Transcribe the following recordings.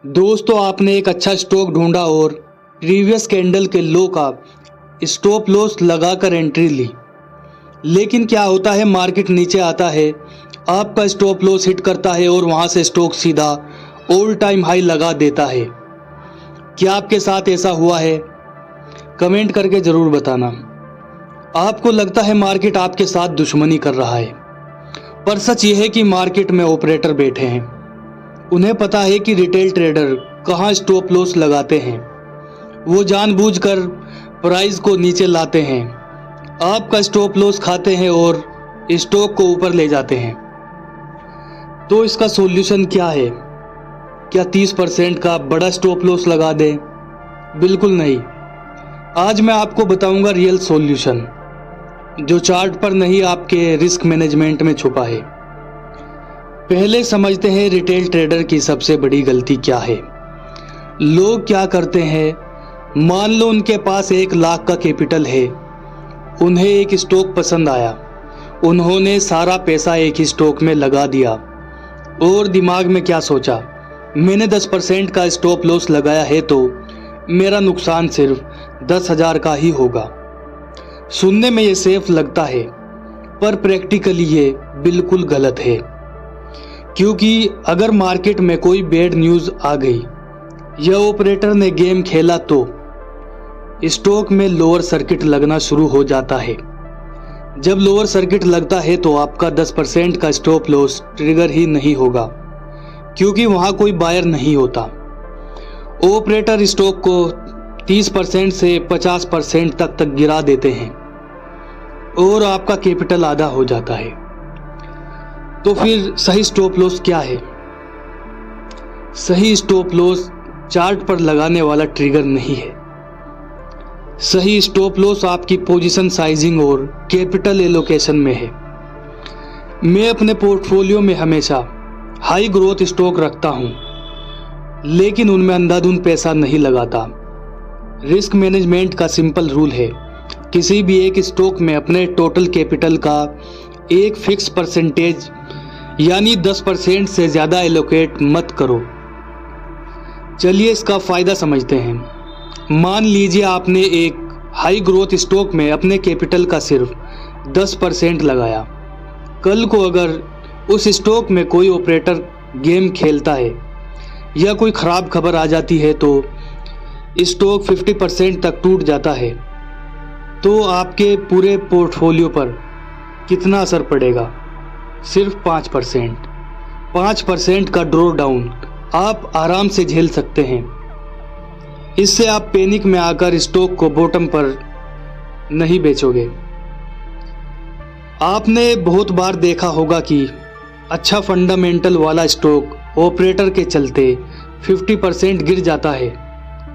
दोस्तों आपने एक अच्छा स्टॉक ढूंढा और प्रीवियस कैंडल के लो का स्टॉप लॉस लगाकर एंट्री ली। लेकिन क्या होता है, मार्केट नीचे आता है, आपका स्टॉप लॉस हिट करता है और वहां से स्टॉक सीधा ऑल टाइम हाई लगा देता है। क्या आपके साथ ऐसा हुआ है? कमेंट करके ज़रूर बताना। आपको लगता है मार्केट आपके साथ दुश्मनी कर रहा है, पर सच यह है कि मार्केट में ऑपरेटर बैठे हैं। उन्हें पता है कि रिटेल ट्रेडर कहाँ स्टॉप लॉस लगाते हैं। वो जानबूझकर प्राइस को नीचे लाते हैं, आपका स्टॉप लॉस खाते हैं और स्टॉक को ऊपर ले जाते हैं। तो इसका सॉल्यूशन क्या है? क्या 30% का बड़ा स्टॉप लॉस लगा दें? बिल्कुल नहीं। आज मैं आपको बताऊंगा रियल सॉल्यूशन, जो चार्ट पर नहीं आपके रिस्क मैनेजमेंट में छुपा है। पहले समझते हैं रिटेल ट्रेडर की सबसे बड़ी गलती क्या है। लोग क्या करते हैं, मान लो उनके पास 1 लाख का कैपिटल है, उन्हें एक स्टॉक पसंद आया, उन्होंने सारा पैसा एक ही स्टॉक में लगा दिया और दिमाग में क्या सोचा, मैंने 10% का स्टॉप लॉस लगाया है तो मेरा नुकसान सिर्फ 10,000 का ही होगा। सुनने में ये सेफ लगता है, पर प्रैक्टिकली ये बिल्कुल गलत है। क्योंकि अगर मार्केट में कोई बैड न्यूज़ आ गई या ऑपरेटर ने गेम खेला तो स्टॉक में लोअर सर्किट लगना शुरू हो जाता है। जब लोअर सर्किट लगता है तो आपका 10% का स्टॉप लॉस ट्रिगर ही नहीं होगा, क्योंकि वहाँ कोई बायर नहीं होता। ऑपरेटर स्टॉक को 30% से 50% तक गिरा देते हैं और आपका कैपिटल आधा हो जाता है। तो फिर सही स्टॉप लॉस क्या है? सही स्टॉप लॉस चार्ट पर लगाने वाला ट्रिगर नहीं है। सही स्टॉप लॉस आपकी पोजीशन साइजिंग और कैपिटल एलोकेशन में है। मैं अपने पोर्टफोलियो में हमेशा हाई ग्रोथ स्टॉक रखता हूं, लेकिन उनमें अंधाधुंध पैसा नहीं लगाता। रिस्क मैनेजमेंट का सिंपल रूल है, किसी भी एक स्टॉक में अपने टोटल कैपिटल का एक फिक्स परसेंटेज यानी 10% से ज़्यादा एलोकेट मत करो। चलिए इसका फ़ायदा समझते हैं। मान लीजिए आपने एक हाई ग्रोथ स्टॉक में अपने कैपिटल का सिर्फ 10% लगाया। कल को अगर उस स्टॉक में कोई ऑपरेटर गेम खेलता है या कोई ख़राब खबर आ जाती है तो स्टॉक 50% तक टूट जाता है, तो आपके पूरे पोर्टफोलियो पर कितना असर पड़ेगा? सिर्फ 5%। 5% का ड्रॉ डाउन आप आराम से झेल सकते हैं। इससे आप पैनिक में आकर स्टॉक को बॉटम पर नहीं बेचोगे। आपने बहुत बार देखा होगा कि अच्छा फंडामेंटल वाला स्टॉक ऑपरेटर के चलते 50% गिर जाता है,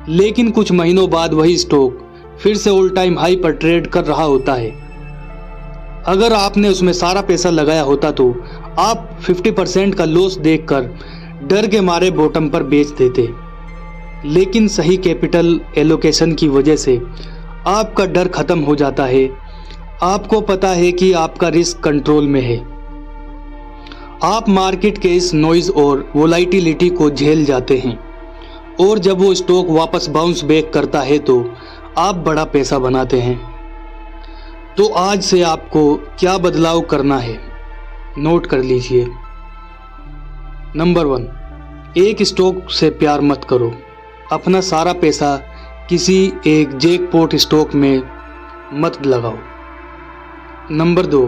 लेकिन कुछ महीनों बाद वही स्टॉक फिर से ऑल टाइम हाई पर ट्रेड कर रहा होता है। अगर आपने उसमें सारा पैसा लगाया होता तो आप 50% का लॉस देखकर डर के मारे बॉटम पर बेच देते। लेकिन सही कैपिटल एलोकेशन की वजह से आपका डर खत्म हो जाता है। आपको पता है कि आपका रिस्क कंट्रोल में है। आप मार्केट के इस नॉइज और वोलेटिलिटी को झेल जाते हैं, और जब वो स्टॉक वापस बाउंस बैक करता है तो आप बड़ा पैसा बनाते हैं। तो आज से आपको क्या बदलाव करना है, नोट कर लीजिए। नंबर 1, एक स्टॉक से प्यार मत करो। अपना सारा पैसा किसी एक जैकपॉट स्टॉक में मत लगाओ। नंबर 2,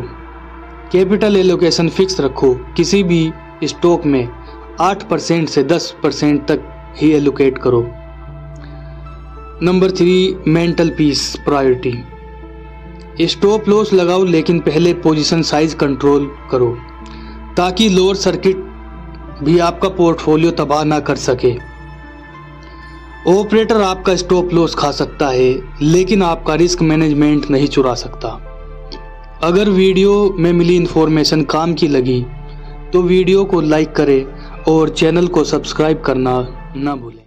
कैपिटल एलोकेशन फिक्स रखो। किसी भी स्टॉक में 8% से 10% तक ही एलोकेट करो। Number 3, mental peace priority. Stop loss लगाओ, लेकिन पहले पोजीशन साइज कंट्रोल करो, ताकि लोअर सर्किट भी आपका पोर्टफोलियो तबाह ना कर सके। ऑपरेटर आपका स्टॉप लॉस खा सकता है, लेकिन आपका रिस्क मैनेजमेंट नहीं चुरा सकता। अगर वीडियो में मिली इन्फॉर्मेशन काम की लगी तो वीडियो को लाइक करें और चैनल को सब्सक्राइब करना ना भूलें।